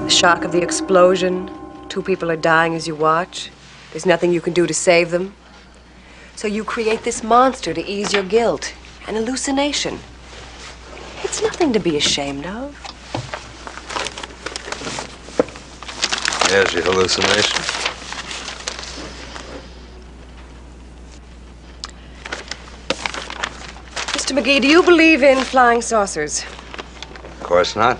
The shock of the explosion. 2 people are dying as you watch. There's nothing you can do to save them. So you create this monster to ease your guilt. An hallucination. It's nothing to be ashamed of. There's your hallucination. Mr. McGee, do you believe in flying saucers? Of course not.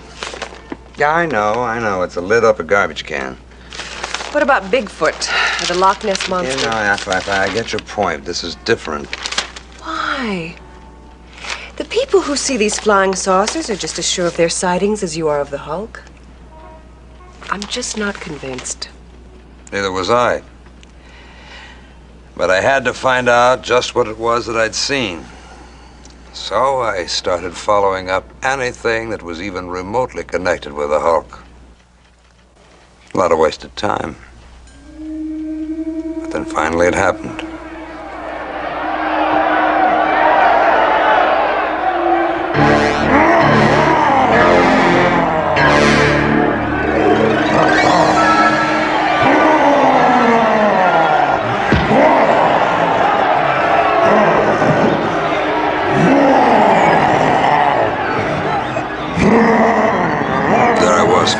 Yeah, I know. It's a lid up a garbage can. What about Bigfoot or the Loch Ness Monster? You know, I get your point. This is different. Why? The people who see these flying saucers are just as sure of their sightings as you are of the Hulk. I'm just not convinced. Neither was I. But I had to find out just what it was that I'd seen. So I started following up anything that was even remotely connected with the Hulk. A lot of wasted time. But then finally it happened.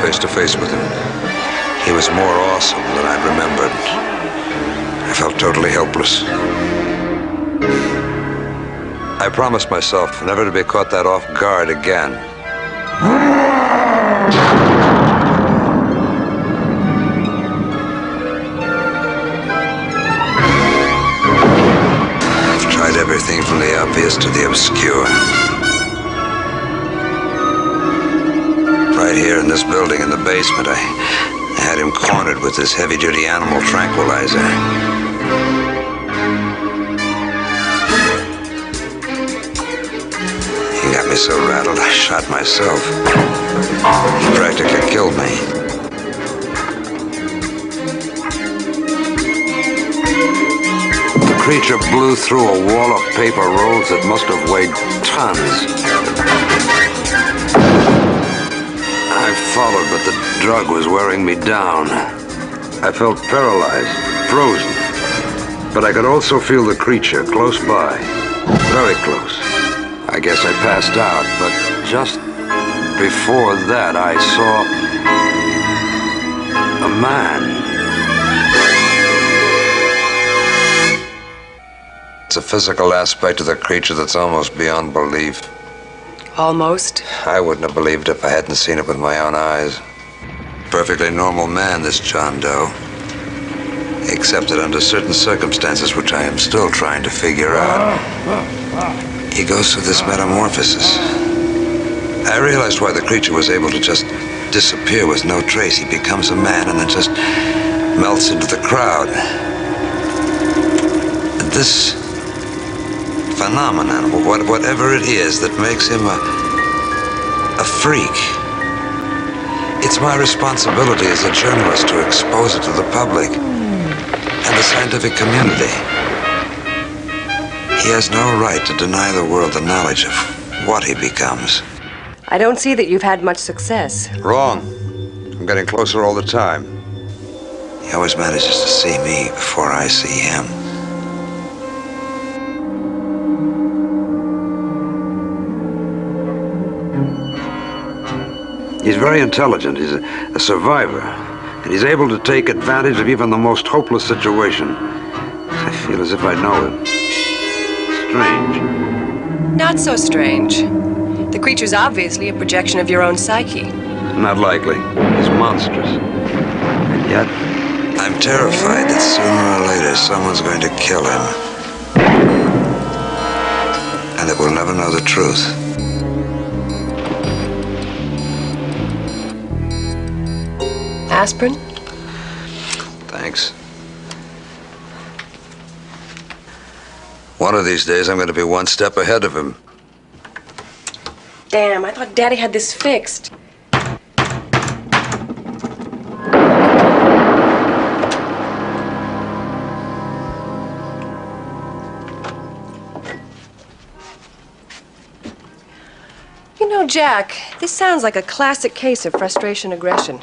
Face to face with him. He was more awesome than I'd remembered. I felt totally helpless. I promised myself never to be caught that off guard again. I've tried everything from the obvious to the obscure. Right here in this building in the basement, I had him cornered with this heavy-duty animal tranquilizer. He got me so rattled, I shot myself. He practically killed me. The creature blew through a wall of paper rolls that must have weighed tons. I followed, but the drug was wearing me down. I felt paralyzed, frozen. But I could also feel the creature close by, very close. I guess I passed out, but just before that, I saw a man. It's a physical aspect of the creature that's almost beyond belief. Almost. I wouldn't have believed if I hadn't seen it with my own eyes. Perfectly normal man, this John Doe. Except that under certain circumstances, which I am still trying to figure out, he goes through this metamorphosis. I realized why the creature was able to just disappear with no trace. He becomes a man and then just melts into the crowd. This phenomenon, whatever it is that makes him a freak. It's my responsibility as a journalist to expose it to the public and the scientific community. He has no right to deny the world the knowledge of what he becomes. I don't see that you've had much success. Wrong. I'm getting closer all the time. He always manages to see me before I see him. He's very intelligent. He's a survivor. And he's able to take advantage of even the most hopeless situation. I feel as if I know him. Strange. Not so strange. The creature's obviously a projection of your own psyche. Not likely. He's monstrous. And yet, I'm terrified that sooner or later someone's going to kill him. And that we'll never know the truth. Aspirin? Thanks. One of these days, I'm going to be one step ahead of him. Damn, I thought Daddy had this fixed. You know, Jack, this sounds like a classic case of frustration aggression.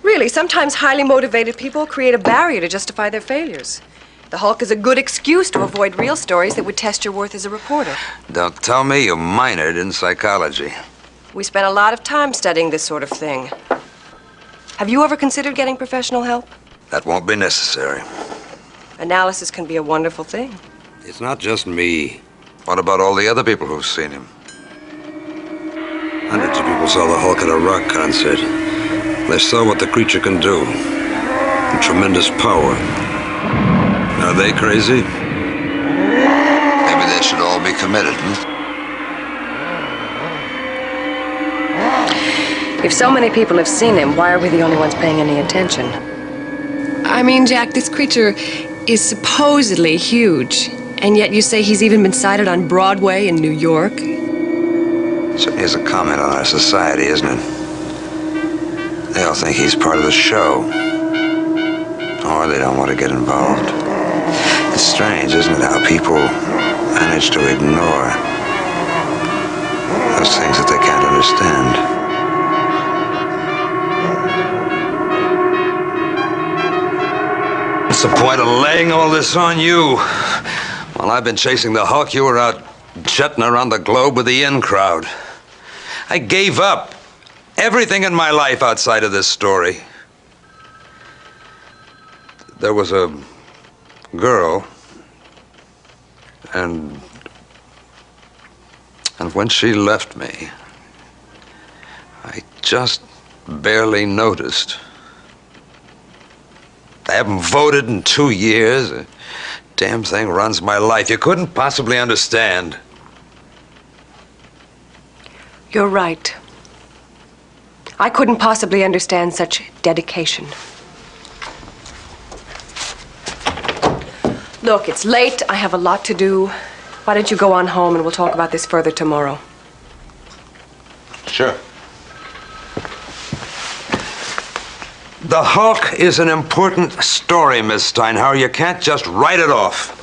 Really, sometimes highly motivated people create a barrier to justify their failures. The Hulk is a good excuse to avoid real stories that would test your worth as a reporter. Don't tell me you minored in psychology. We spent a lot of time studying this sort of thing. Have you ever considered getting professional help? That won't be necessary. Analysis can be a wonderful thing. It's not just me. What about all the other people who've seen him? Hundreds of people saw the Hulk at a rock concert. They saw what the creature can do. The tremendous power. Are they crazy? Maybe they should all be committed, If so many people have seen him, why are we the only ones paying any attention? I mean, Jack, this creature is supposedly huge, and yet you say he's even been sighted on Broadway in New York? Certainly is a comment on our society, isn't it? They all think he's part of the show. Or they don't want to get involved. It's strange, isn't it, how people manage to ignore those things that they can't understand. What's the point of laying all this on you? While I've been chasing the Hulk, you were out jetting around the globe with the in crowd. I gave up everything in my life outside of this story. There was a girl, and when she left me, I just barely noticed. I haven't voted in 2 years. The damn thing runs my life. You couldn't possibly understand. You're right. I couldn't possibly understand such dedication. Look, it's late. I have a lot to do. Why don't you go on home and we'll talk about this further tomorrow? Sure. The Hulk is an important story, Miss Steinhauer. You can't just write it off.